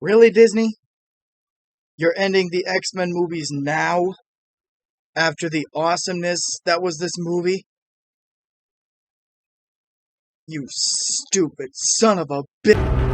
Really, Disney? You're ending the X-Men movies now after the awesomeness that was this movie? You stupid son of a bitch.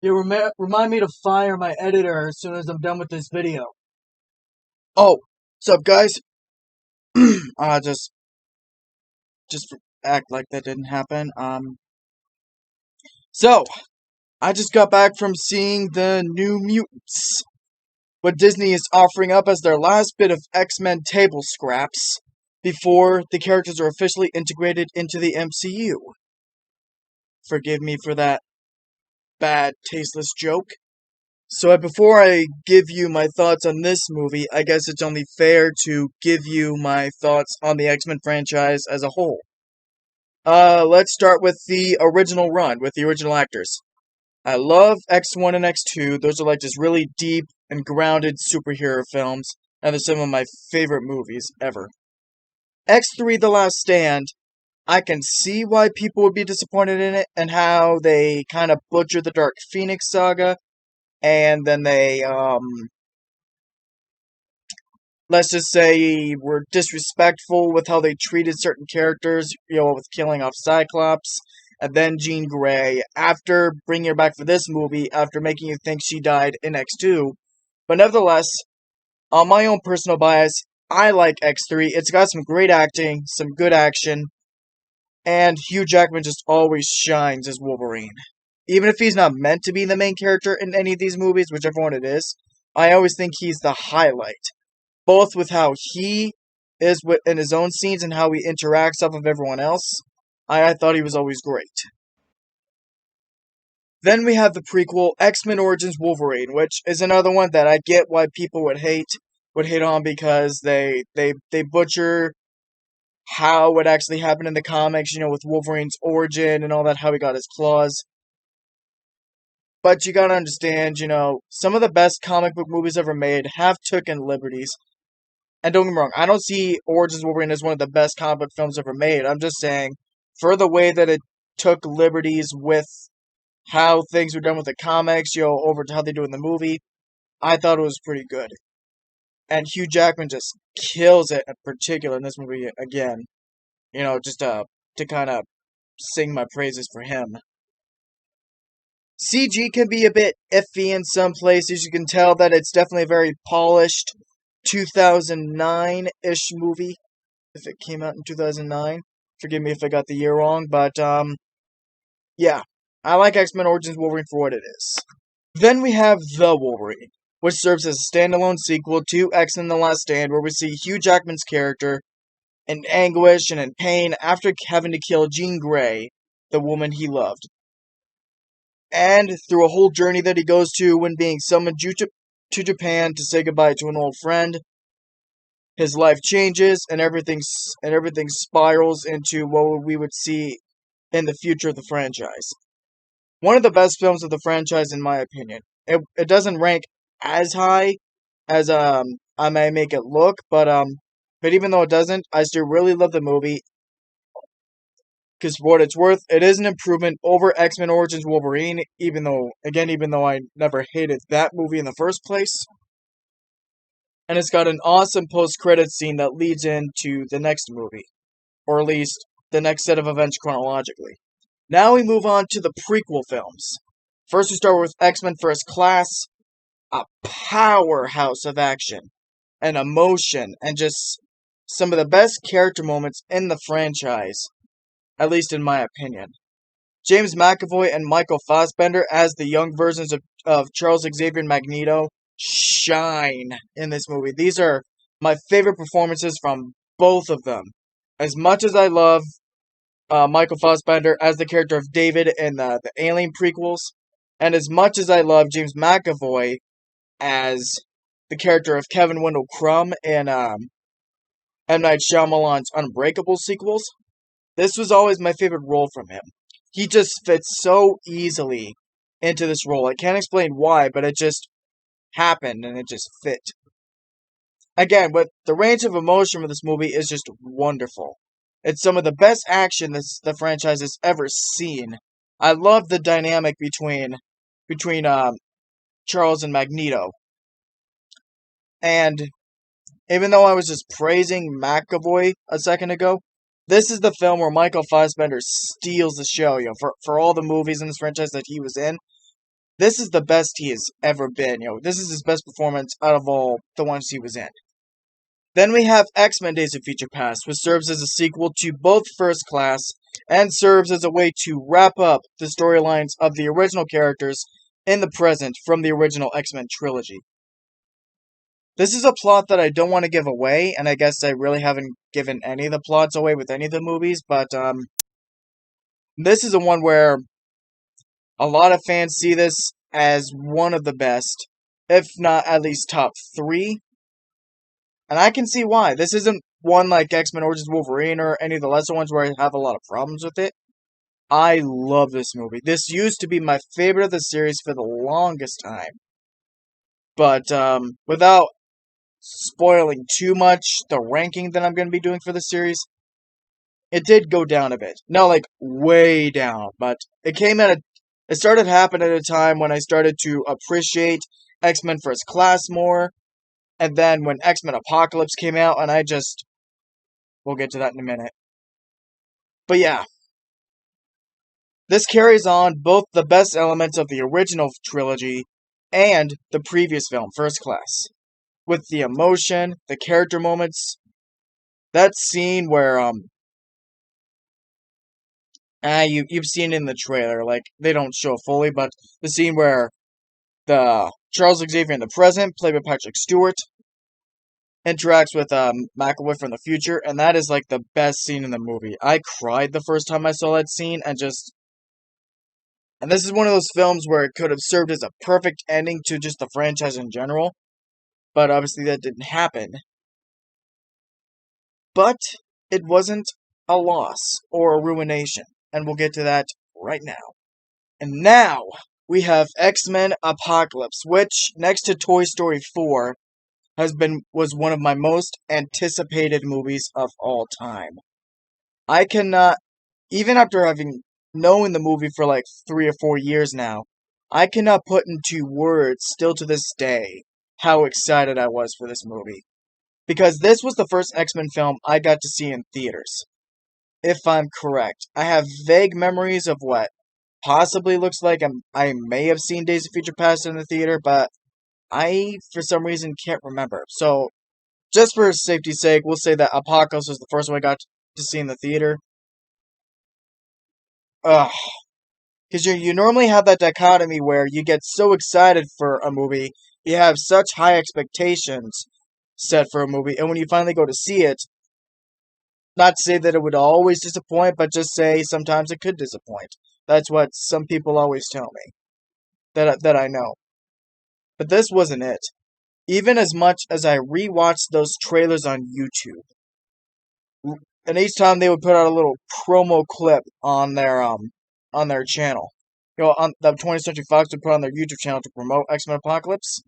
You remind me to fire my editor as soon as I'm done with this video. Oh, what's up, guys? Just act like that didn't happen. So I just got back from seeing the New Mutants, what Disney is offering up as their last bit of X-Men table scraps before the characters are officially integrated into the MCU. Forgive me for that bad, tasteless joke. So before I give you my thoughts on this movie, I guess it's only fair to give you my thoughts on the X-Men franchise as a whole. Let's start with the original run, with the original actors. I love X1 and X2. Those are like just really deep and grounded superhero films, and they're some of my favorite movies ever. X3 The Last Stand, I can see why people would be disappointed in it, and how they kind of butchered the Dark Phoenix saga, and then they, let's just say, were disrespectful with how they treated certain characters, with killing off Cyclops, and then Jean Grey, after bringing her back for this movie, after making you think she died in X2. But nevertheless, on my own personal bias, I like X3. It's got some great acting, some good action, and Hugh Jackman just always shines as Wolverine. Even if he's not meant to be the main character in any of these movies, whichever one it is, I always think he's the highlight. Both with how he is in his own scenes and how he interacts off of everyone else. I thought he was always great. Then we have the prequel, X-Men Origins Wolverine, which is another one that I get why people would hate on, because they butcher how it actually happened in the comics, with Wolverine's origin and all that, how he got his claws. But you gotta understand, some of the best comic book movies ever made have taken liberties. And don't get me wrong, I don't see Origins Wolverine as one of the best comic book films ever made. I'm just saying, for the way that it took liberties with how things were done with the comics, over to how they do in the movie, I thought it was pretty good. And Hugh Jackman just kills it, in particular in this movie again. Just to kind of sing my praises for him. CG can be a bit iffy in some places. You can tell that it's definitely a very polished 2009-ish movie, if it came out in 2009. Forgive me if I got the year wrong, but yeah, I like X-Men Origins Wolverine for what it is. Then we have The Wolverine, which serves as a standalone sequel to X-Men The Last Stand, where we see Hugh Jackman's character in anguish and in pain after having to kill Jean Grey, the woman he loved. And through a whole journey that he goes to when being summoned to Japan to say goodbye to an old friend, his life changes and everything spirals into what we would see in the future of the franchise. One of the best films of the franchise, in my opinion. It doesn't rank as high as I may make it look, but even though it doesn't, I still really love the movie. Because for what it's worth, it is an improvement over X-Men Origins Wolverine, even though I never hated that movie in the first place. And it's got an awesome post-credits scene that leads into the next movie. Or at least, the next set of events chronologically. Now we move on to the prequel films. First we start with X-Men First Class, a powerhouse of action, and emotion, and just some of the best character moments in the franchise. At least in my opinion. James McAvoy and Michael Fassbender as the young versions of Charles Xavier and Magneto shine in this movie. These are my favorite performances from both of them. As much as I love Michael Fassbender as the character of David in the Alien prequels, and as much as I love James McAvoy as the character of Kevin Wendell Crumb in M. Night Shyamalan's Unbreakable sequels, this was always my favorite role from him. He just fits so easily into this role. I can't explain why, but it just happened and it just fit. Again, but the range of emotion for this movie is just wonderful. It's some of the best action the franchise has ever seen. I love the dynamic between Charles and Magneto. And even though I was just praising McAvoy a second ago, this is the film where Michael Fassbender steals the show. For all the movies in this franchise that he was in, this is the best he has ever been. This is his best performance out of all the ones he was in. Then we have X-Men Days of Future Past, which serves as a sequel to both First Class and serves as a way to wrap up the storylines of the original characters in the present from the original X-Men trilogy. This is a plot that I don't want to give away, and I guess I really haven't given any of the plots away with any of the movies, but this is the one where a lot of fans see this as one of the best, if not at least top 3. And I can see why. This isn't one like X-Men Origins Wolverine or any of the lesser ones where I have a lot of problems with it. I love this movie. This used to be my favorite of the series for the longest time. But without spoiling too much the ranking that I'm going to be doing for the series, it did go down a bit. Not like way down, but it started happening at a time when I started to appreciate X-Men First Class more. And then when X-Men Apocalypse came out, and we'll get to that in a minute. But yeah, this carries on both the best elements of the original trilogy and the previous film, First Class. With the emotion, the character moments, that scene where, you've seen it in the trailer, like, they don't show it fully, but the scene where the Charles Xavier in the present, played by Patrick Stewart, interacts with McAvoy from the future, and that is like the best scene in the movie. I cried the first time I saw that scene, and this is one of those films where it could have served as a perfect ending to just the franchise in general, but obviously that didn't happen. But it wasn't a loss or a ruination, and we'll get to that right now. And now we have X-Men Apocalypse, which next to Toy Story 4 was one of my most anticipated movies of all time. I cannot, even after having known the movie for like 3 or 4 years now, I cannot put into words, still to this day, how excited I was for this movie. Because this was the first X-Men film I got to see in theaters. If I'm correct. I have vague memories of what possibly looks like I may have seen Days of Future Past in the theater, but I, for some reason, can't remember. So, just for safety's sake, we'll say that Apocalypse was the first one I got to see in the theater. Ugh. Because you normally have that dichotomy where you get so excited for a movie, you have such high expectations set for a movie, and when you finally go to see it, not to say that it would always disappoint, but just say sometimes it could disappoint. That's what some people always tell me, that I know. But this wasn't it. Even as much as I rewatched those trailers on YouTube, and each time they would put out a little promo clip on their channel. On the 20th Century Fox would put on their YouTube channel to promote X-Men Apocalypse.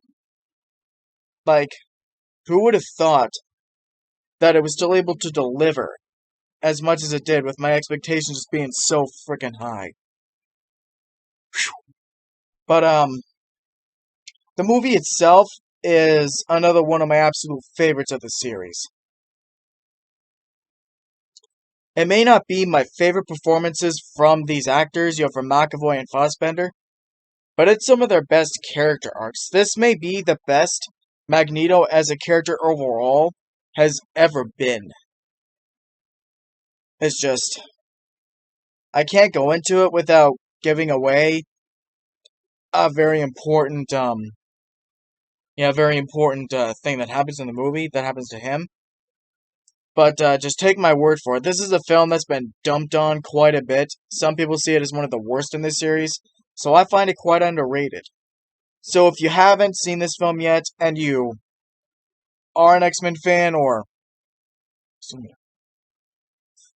Like, who would have thought that it was still able to deliver as much as it did with my expectations just being so freaking high? But, the movie itself is another one of my absolute favorites of the series. It may not be my favorite performances from these actors, from McAvoy and Fassbender, but it's some of their best character arcs. This may be the best Magneto as a character overall has ever been. It's just, I can't go into it without giving away a very important, thing that happens in the movie, that happens to him. But just take my word for it. This is a film that's been dumped on quite a bit. Some people see it as one of the worst in this series, so I find it quite underrated. So if you haven't seen this film yet, and you are an X-Men fan, or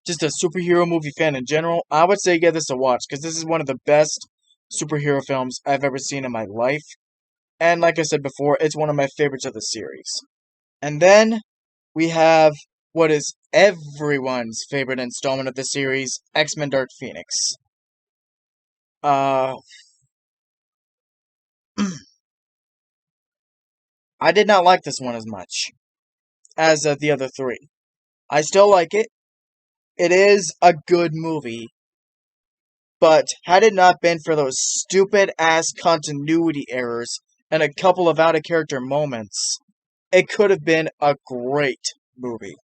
just a superhero movie fan in general, I would say give this a watch, because this is one of the best superhero films I've ever seen in my life. And like I said before, it's one of my favorites of the series. And then we have what is everyone's favorite installment of the series, X-Men Dark Phoenix. Uh, I did not like this one as much as the other three. I still like it. It is a good movie, but had it not been for those stupid ass continuity errors and a couple of out of character moments, it could have been a great movie.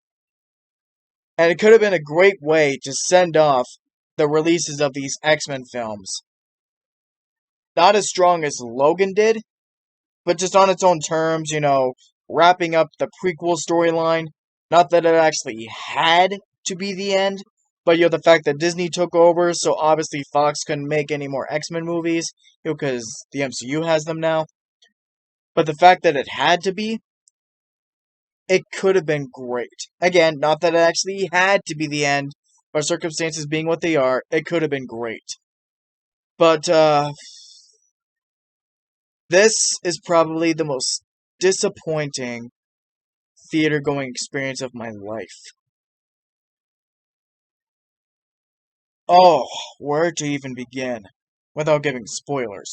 And it could have been a great way to send off the releases of these X-Men films. Not as strong as Logan did, but just on its own terms, wrapping up the prequel storyline. Not that it actually had to be the end, but the fact that Disney took over, so obviously Fox couldn't make any more X-Men movies, because the MCU has them now. But the fact that it had to be, it could have been great. Again, not that it actually had to be the end, but circumstances being what they are, it could have been great. But, this is probably the most disappointing theater going experience of my life. Oh, where to even begin without giving spoilers?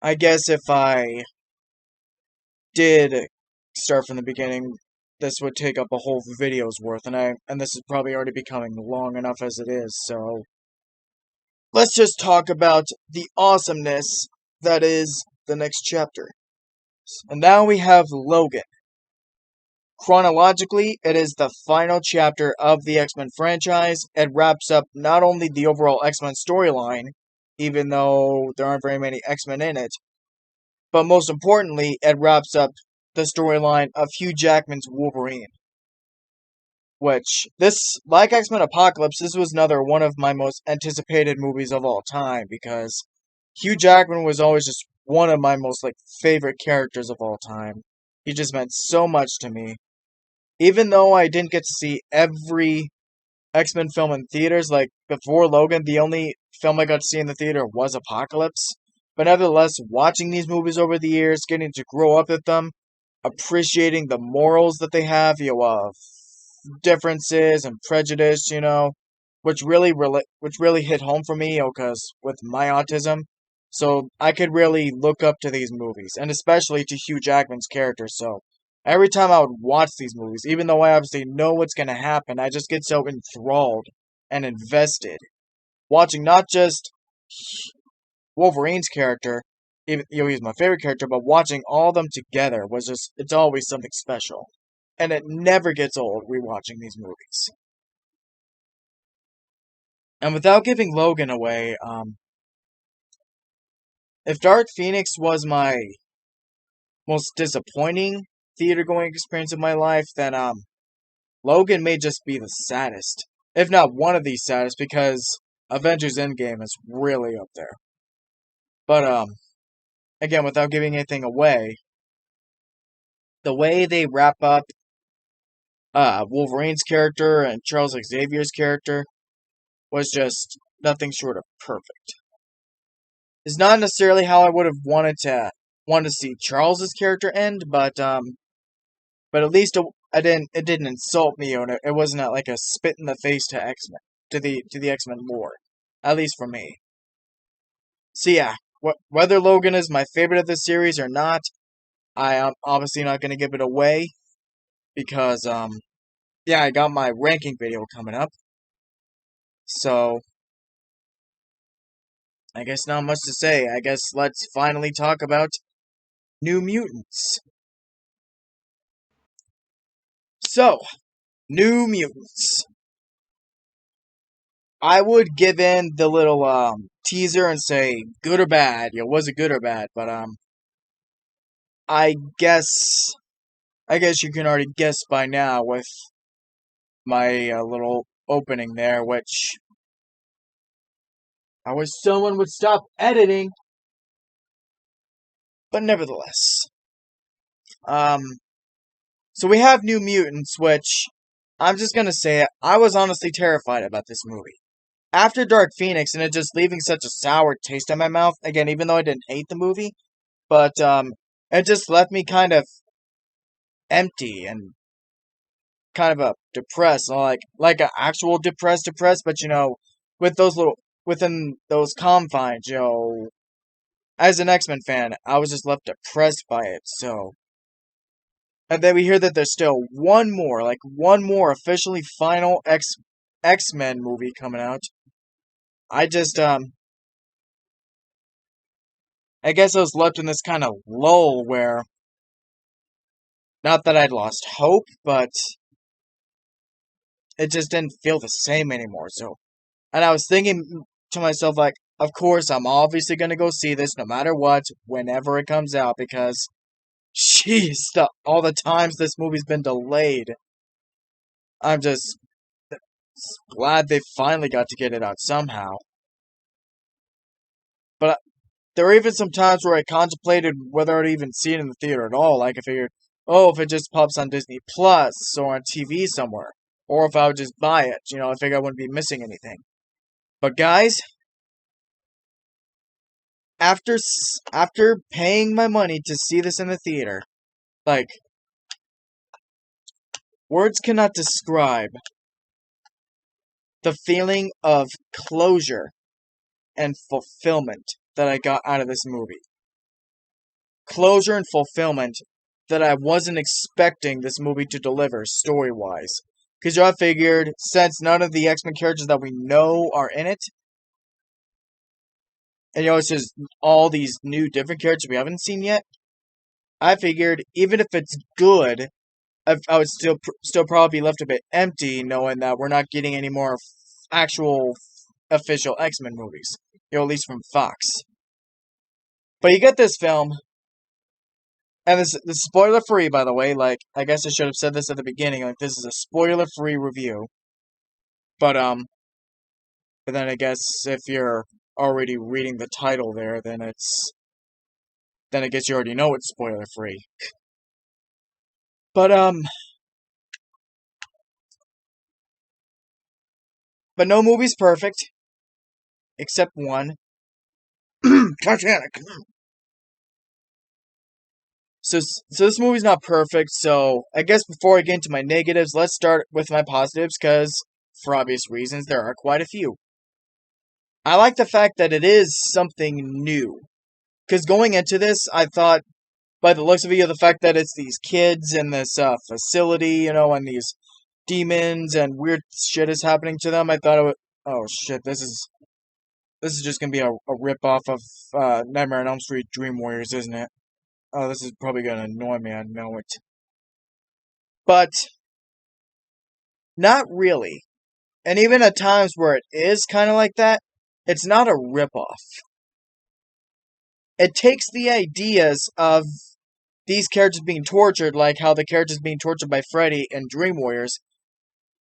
I guess if I did start from the beginning, this would take up a whole video's worth, and this is probably already becoming long enough as it is, so let's just talk about the awesomeness that is the next chapter. And now we have Logan. Chronologically, it is the final chapter of the X-Men franchise. It wraps up not only the overall X-Men storyline, even though there aren't very many X-Men in it, but most importantly, it wraps up the storyline of Hugh Jackman's Wolverine. Which, this, like X-Men Apocalypse, this was another one of my most anticipated movies of all time, because Hugh Jackman was always just one of my most, favorite characters of all time. He just meant so much to me. Even though I didn't get to see every X-Men film in theaters, like before Logan, the only film I got to see in the theater was Apocalypse. But nevertheless, watching these movies over the years, getting to grow up with them, appreciating the morals that they have, of differences and prejudice, which really hit home for me, because with my autism, so I could really look up to these movies, and especially to Hugh Jackman's character. So every time I would watch these movies, even though I obviously know what's gonna happen, I just get so enthralled and invested, watching not just Wolverine's character, even he's my favorite character, but watching all of them together was it's always something special. And it never gets old rewatching these movies. And without giving Logan away, if Dark Phoenix was my most disappointing theater going experience of my life, then Logan may just be the saddest. If not one of the saddest, because Avengers Endgame is really up there. But again, without giving anything away, the way they wrap up Wolverine's character and Charles Xavier's character was just nothing short of perfect. It's not necessarily how I would have wanted to see Charles's character end, but at least it didn't insult me, or it wasn't like a spit in the face to X-Men, to the X-Men lore, at least for me. So yeah, whether Logan is my favorite of the series or not, I am obviously not going to give it away, because yeah, I got my ranking video coming up. So I guess not much to say. I guess let's finally talk about New Mutants. So, New Mutants. I would give in the little teaser and say good or bad. Was it good or bad? But I guess I guess you can already guess by now with my little opening there, which I wish someone would stop editing. But nevertheless, um, so we have New Mutants, which I'm just gonna say it. I was honestly terrified about this movie. After Dark Phoenix and it just leaving such a sour taste in my mouth, again, even though I didn't hate the movie, but it just left me kind of empty and kind of depressed, like an actual depressed, but with those little within those confines, as an X-Men fan, I was just left depressed by it. So, and then we hear that there's still one more officially final X-Men movie coming out. I just I guess I was left in this kind of lull where, not that I'd lost hope, but it just didn't feel the same anymore. So, and I was thinking to myself, like, of course, I'm obviously gonna go see this no matter what, whenever it comes out, because, jeez, all the times this movie's been delayed, I'm just glad they finally got to get it out somehow. But there were even some times where I contemplated whether I'd even see it in the theater at all. Like, I figured, oh, if it just pops on Disney Plus or on TV somewhere, or if I would just buy it, I figured I wouldn't be missing anything. But guys, after paying my money to see this in the theater, like, words cannot describe the feeling of closure and fulfillment that I got out of this movie. Closure and fulfillment that I wasn't expecting this movie to deliver story-wise. Because I figured, since none of the X-Men characters that we know are in it, and it's just all these new different characters we haven't seen yet, I figured even if it's good, I would still probably be left a bit empty, knowing that we're not getting any more actual official X-Men movies, at least from Fox. But you get this film, and this is spoiler free, by the way. Like, I guess I should have said this at the beginning. Like, this is a spoiler free review. But then I guess if you're already reading the title there, then I guess you already know it's spoiler free. But no movie's perfect, except one. Titanic. So this movie's not perfect. So I guess before I get into my negatives, let's start with my positives, because for obvious reasons there are quite a few. I like the fact that it is something new. Because going into this, I thought, by the looks of it, the fact that it's these kids in this facility, and these demons and weird shit is happening to them, I thought it would, oh shit, this is just gonna be a rip-off of Nightmare on Elm Street Dream Warriors, isn't it? Oh, this is probably gonna annoy me, I know it. But, not really. And even at times where it is kind of like that, it's not a rip-off. It takes the ideas of these characters being tortured, like how the characters being tortured by Freddy in Dream Warriors,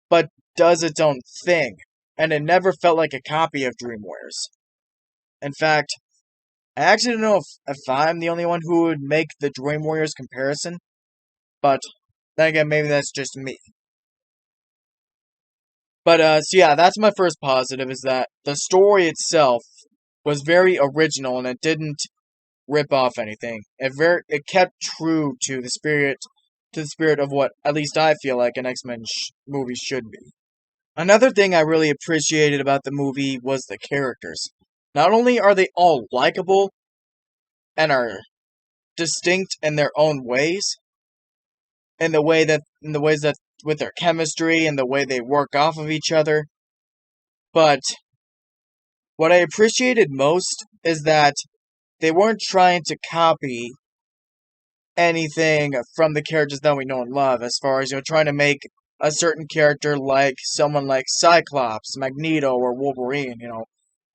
but does its own thing. And it never felt like a copy of Dream Warriors. In fact, I actually don't know if I'm the only one who would make the Dream Warriors comparison, but then again, maybe that's just me. But, so yeah, that's my first positive, is that the story itself was very original and it didn't rip off anything. It kept true to the spirit of what at least I feel like an X-Men movie should be. Another thing I really appreciated about the movie was the characters. Not only are they all likable and are distinct in their own ways, in the ways that with their chemistry and the way they work off of each other, but what I appreciated most is that they weren't trying to copy anything from the characters that we know and love, as far as trying to make a certain character like someone like Cyclops, Magneto, or Wolverine,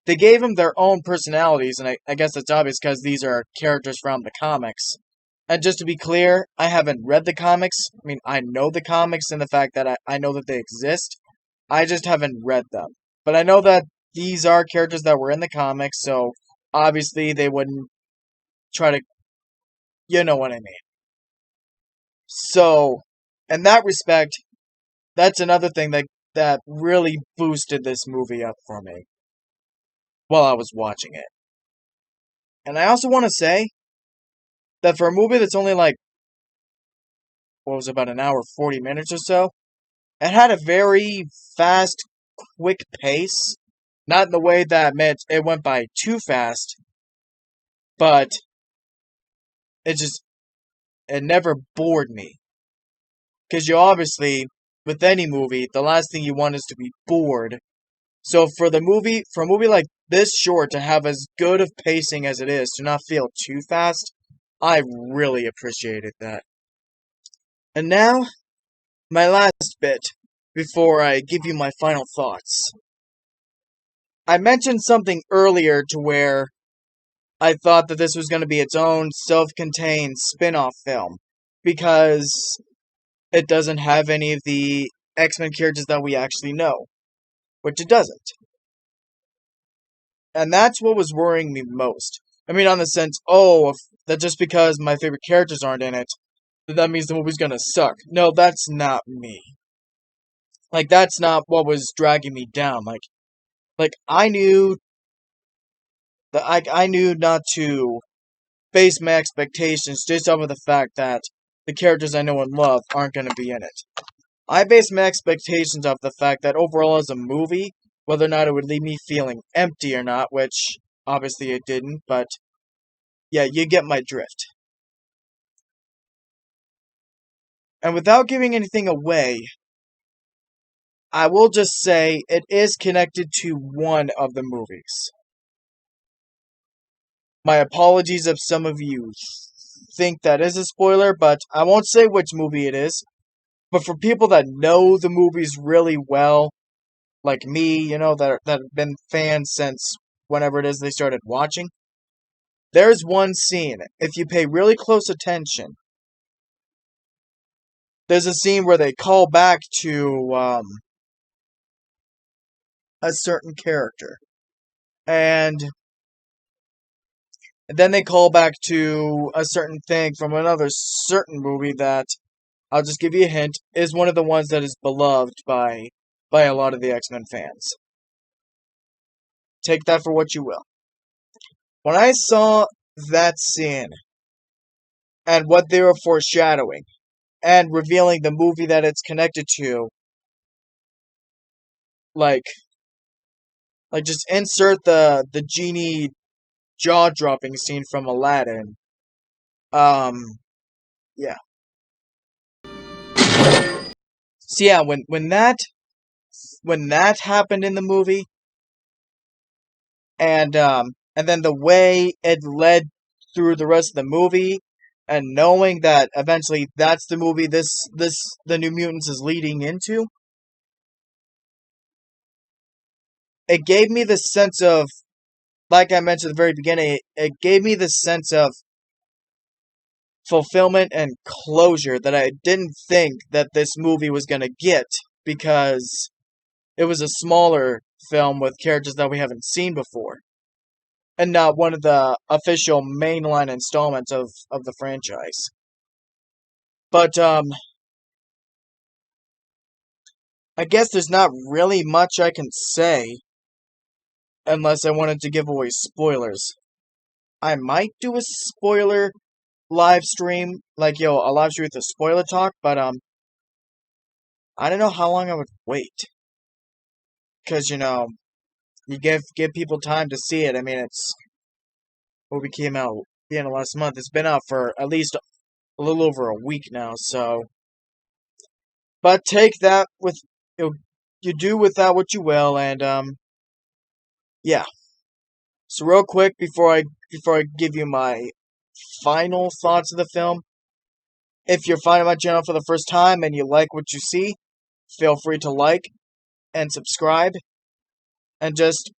they gave them their own personalities, and I guess it's obvious because these are characters from the comics. And just to be clear, I haven't read the comics. I mean, I know the comics and the fact that I know that they exist. I just haven't read them. But I know that these are characters that were in the comics, so obviously they wouldn't try to, you know what I mean. So, in that respect, that's another thing that really boosted this movie up for me while I was watching it. And I also want to say that for a movie that's only like, what was it, about an hour, 40 minutes or so, it had a very fast, quick pace. Not in the way that meant it went by too fast, but it just, it never bored me. Because you obviously, with any movie, the last thing you want is to be bored. So for a movie like this short to have as good of pacing as it is, to not feel too fast, I really appreciated that. And now, my last bit, before I give you my final thoughts. I mentioned something earlier to where I thought that this was going to be its own self-contained spin-off film, because it doesn't have any of the X-Men characters that we actually know, which it doesn't. And that's what was worrying me most. I mean, on the sense, that just because my favorite characters aren't in it, that means the movie's gonna suck. No, that's not me. Like, that's not what was dragging me down. Like I knew that I knew not to base my expectations just off of the fact that the characters I know and love aren't gonna be in it. I base my expectations off the fact that overall as a movie, whether or not it would leave me feeling empty or not, which obviously it didn't, but yeah, you get my drift. And without giving anything away, I will just say it is connected to one of the movies. My apologies if some of you think that is a spoiler, but I won't say which movie it is. But for people that know the movies really well, like me, that have been fans since whenever it is they started watching, there's one scene, if you pay really close attention, there's a scene where they call back to a certain character. And then they call back to a certain thing from another certain movie that, I'll just give you a hint, is one of the ones that is beloved by a lot of the X-Men fans. Take that for what you will. When I saw that scene, and what they were foreshadowing, and revealing the movie that it's connected to, like just insert the genie jaw-dropping scene from Aladdin. Yeah. So yeah, when that happened in the movie, and then the way it led through the rest of the movie, and knowing that eventually that's the movie the New Mutants is leading into, it gave me the sense of, like I mentioned at the very beginning, it gave me the sense of fulfillment and closure that I didn't think that this movie was gonna get, because it was a smaller film with characters that we haven't seen before, and not one of the official mainline installments of the franchise. But I guess there's not really much I can say unless I wanted to give away spoilers. I might do a spoiler live stream, like a live stream with a spoiler talk, but I don't know how long I would wait, because you give people time to see it. I mean, it's movie came out the end of last month. It's been out for at least a little over a week now, so. But take that with you do with that what you will, and yeah. So real quick before I give you my final thoughts of the film, if you're finding my channel for the first time and you like what you see, feel free to like and subscribe and just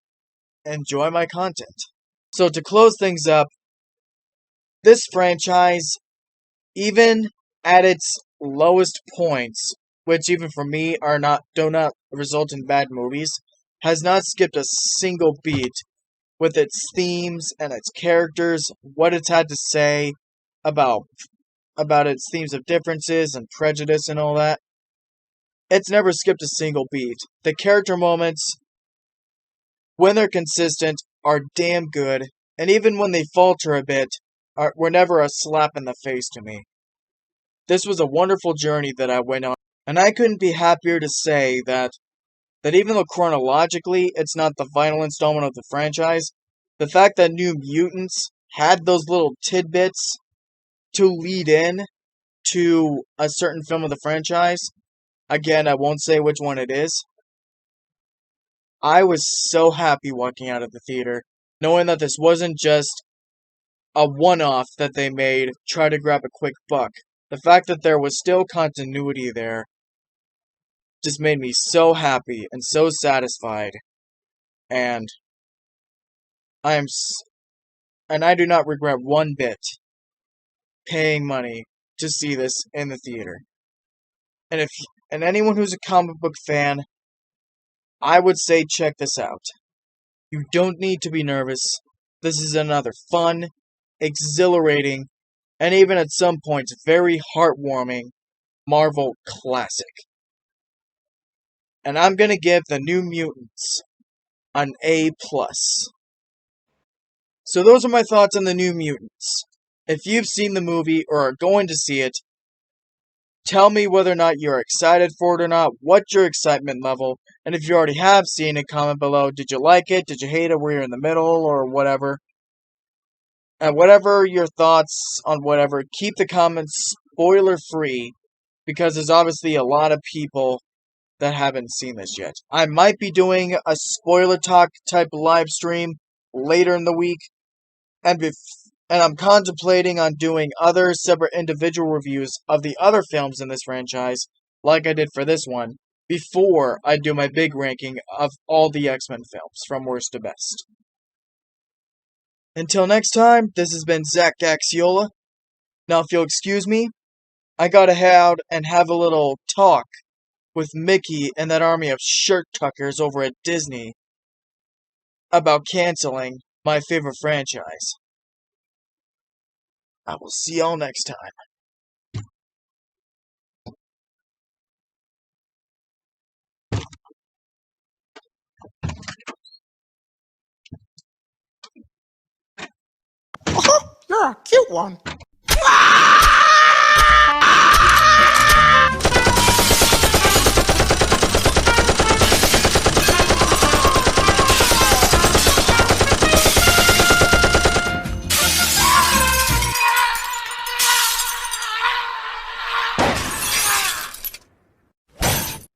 enjoy my content. So to close things up, this franchise, even at its lowest points, which even for me do not result in bad movies, has not skipped a single beat with its themes and its characters, what it's had to say about its themes of differences and prejudice and all that. It's never skipped a single beat. The character moments, when they're consistent, are damn good, and even when they falter a bit, were never a slap in the face to me. This was a wonderful journey that I went on, and I couldn't be happier to say that even though chronologically it's not the final installment of the franchise, the fact that New Mutants had those little tidbits to lead in to a certain film of the franchise, again, I won't say which one it is, I was so happy walking out of the theater, knowing that this wasn't just a one-off that they made, try to grab a quick buck. The fact that there was still continuity there just made me so happy and so satisfied, and I do not regret one bit paying money to see this in the theater. And anyone who's a comic book fan, I would say check this out. You don't need to be nervous. This is another fun, exhilarating, and even at some points very heartwarming Marvel classic. And I'm gonna give the New Mutants an A+. So those are my thoughts on the New Mutants. If you've seen the movie or are going to see it, tell me whether or not you're excited for it or not, what's your excitement level, and if you already have seen it, comment below, did you like it, did you hate it, were you in the middle, or whatever. And whatever your thoughts on whatever, keep the comments spoiler free, because there's obviously a lot of people that haven't seen this yet. I might be doing a spoiler talk type live stream later in the week, and I'm contemplating on doing other separate individual reviews of the other films in this franchise, like I did for this one, before I do my big ranking of all the X-Men films, from worst to best. Until next time, this has been Zach Gaxiola. Now, if you'll excuse me, I gotta head out and have a little talk with Mickey and that army of shirt tuckers over at Disney about canceling my favorite franchise. I will see y'all next time. You're a cute one.